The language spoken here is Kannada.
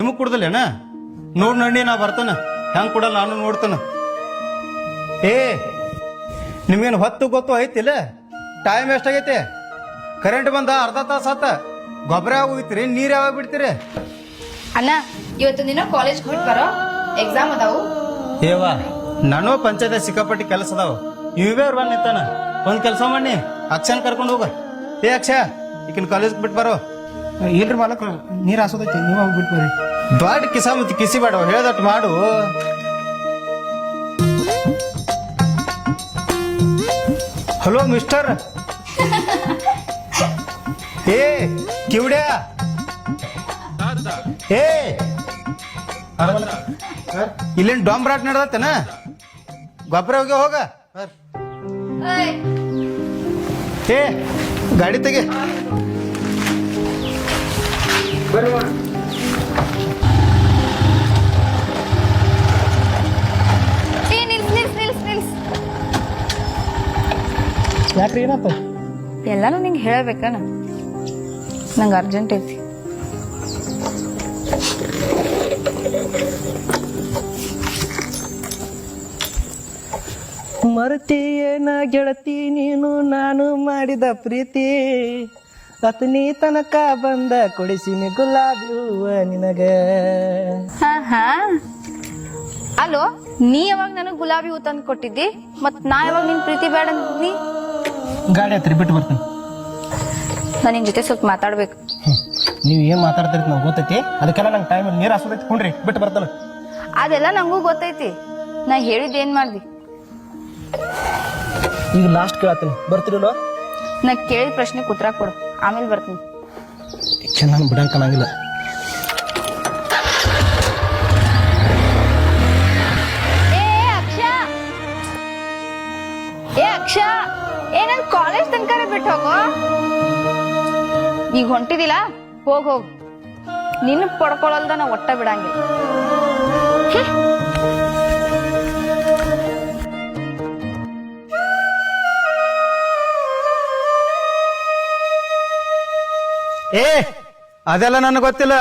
ನಿಮಗ್ ಕುಡ್ದಲ್ಲೇನ ನೋಡ್ ನಡಿ ನಾ ಬರ್ತಾನ ಹೆಂಗ್ ಕೊಡಲ್ಲ ನಾನು ನೋಡ್ತಾನ. ಏ ನಿಮ್ಗೇನು ಹೊತ್ತು ಗೊತ್ತು ಐತಿಲ್ಲ, ಟೈಮ್ ಎಷ್ಟಾಗೈತಿ? ಕರೆಂಟ್ ಬಂದ ಅರ್ಧ ತಾಸ ಆತ. ಗೊಬ್ಬರ ಯಾವಾಗ ಹೋಗಿತ್ರಿ, ನೀರ್ ಯಾವಾಗ ಬಿಡ್ತೀರಿ? ಅಣ್ಣ ಇವತ್ತು ದಿನ ಕಾಲೇಜ್ ಬಿಟ್ಟು ಬರೋ ಎಕ್ಸಾಮ್ ಅದಾವು. ಏವಾ ನಾನು ಪಂಚಾಯತ್ ಸಿಕ್ಕಾಪಟ್ಟಿ ಕೆಲಸ ಅದಾವ. ಇವೇ ಅವ್ರು ಬಂದ್ ನಿಂತಾನ. ಒಂದ್ ಕೆಲಸ ಮಾಡಿ ಅಕ್ಷನ್ ಕರ್ಕೊಂಡು ಹೋಗ. ಏ ಅಕ್ಷಯ ಈಗಿನ ಕಾಲೇಜ್ ಬಿಟ್ಟು ಬರೋ. ಇಲ್ರಿ ಮಾಲಕ್, ನೀರ್ ಹಾಸೋದೈತಿ, ನೀವ್ ಹೋಗಿ ಬಿಟ್ಟು ಬರ್ರಿ. ದೊಡ್ಡ ಕಿಸ ಮತ್ತೆ ಕಿಸಿ ಬೇಡ, ಹೇಳ್ದಟ್ ಮಾಡು. Hello mister. ಏ ಕಿವಿಡ್ಯಾ, ಏ ಇಲ್ಲೇನ್ ಡಾಂಬ್ರಾಟ್ ನಡ್ದತ್ತೇನ? ಗೊಬ್ಬರ ಹೋಗಿ ಹೋಗ. ಏ ಗಾಡಿ ತೆಗೆ. ಯಾಕ್ರಿ ಏನಾತ? ಎಲ್ಲಾನು ನಿಂಗೆ ಹೇಳಬೇಕಣ್ಣ, ನಂಗೆ ಅರ್ಜೆಂಟ್ ಐತಿ. ಮರತಿಯೇನ ಗೆಳತಿ ನೀನು ನಾನು ಮಾಡಿದ ಪ್ರೀತಿ, ಅತನಿ ತನಕ ಬಂದ ಕೊಡಿಸಿನಿ ಗುಲಾಬಿ ಹೂವ ನಿನಗ. ಹಾ ಅಲೋ, ನೀ ಯಾವಾಗ ನನಗ್ ಗುಲಾಬಿ ಹೂ ತಂದು ಕೊಟ್ಟಿದ್ದಿ, ಮತ್ ನಾ ಯಾವಾಗ ನಿನ್ ಪ್ರೀತಿ ಬೇಡ ಅಂದಿದ್ನಿ? ಗಾಡಿ ಹತ್ರಿ ಬಿಟ್ಟು ಬರ್ತೀನಿ. ನಾ ನಿನ್ ಜೊತೆ ಸ್ವಲ್ಪ ಮಾತಾಡ್ಬೇಕು. ನೀವು ಏನ್ ಮಾತಾಡ್ತೀರಿ ನಾವು ಗೊತ್ತೈತಿ, ಅದಕ್ಕೆಲ್ಲ ನಂಗೆ ಟೈಮ್ ನೀರ್ ಹಾಸೋದೈತಿ. ಕುಣ್ರಿ ಬಿಟ್ಟು ಬರ್ತಾನ. ಅದೆಲ್ಲ ನಂಗೂ ಗೊತ್ತೈತಿ, ನಾ ಹೇಳಿದ್ ಏನ್ ಮಾಡ್ದಿ? ಈಗ ಲಾಸ್ಟ್ ಕೇಳತ್ತೀನಿ, ಬರ್ತೀರಲ್ಲ? ನಾ ಕೇಳಿದ ಪ್ರಶ್ನೆ ಉತ್ತರ ಕೊಡು, ಆಮೇಲೆ ಬರ್ತೀನಿ. ನಾನು ಬಿಡಂಕನಾಗಿಲ್ಲ. ಅಕ್ಷ, ನನ್ ಕಾಲೇಜ್ ತನಕ ಬಿಟ್ಟು ಹೋಗೋ. ಈಗ ಹೊಂಟಿದಿಲ್ಲ, ಹೋಗ್. ನಿನ್ನ ಪಡ್ಕೊಳಲ್ದ ನಾ ಒಟ್ಟ ಬಿಡಂಗಿಲ್ಲ. ಏ ಅದೆಲ್ಲ ನನಗೆ ಗೊತ್ತಿಲ್ಲ.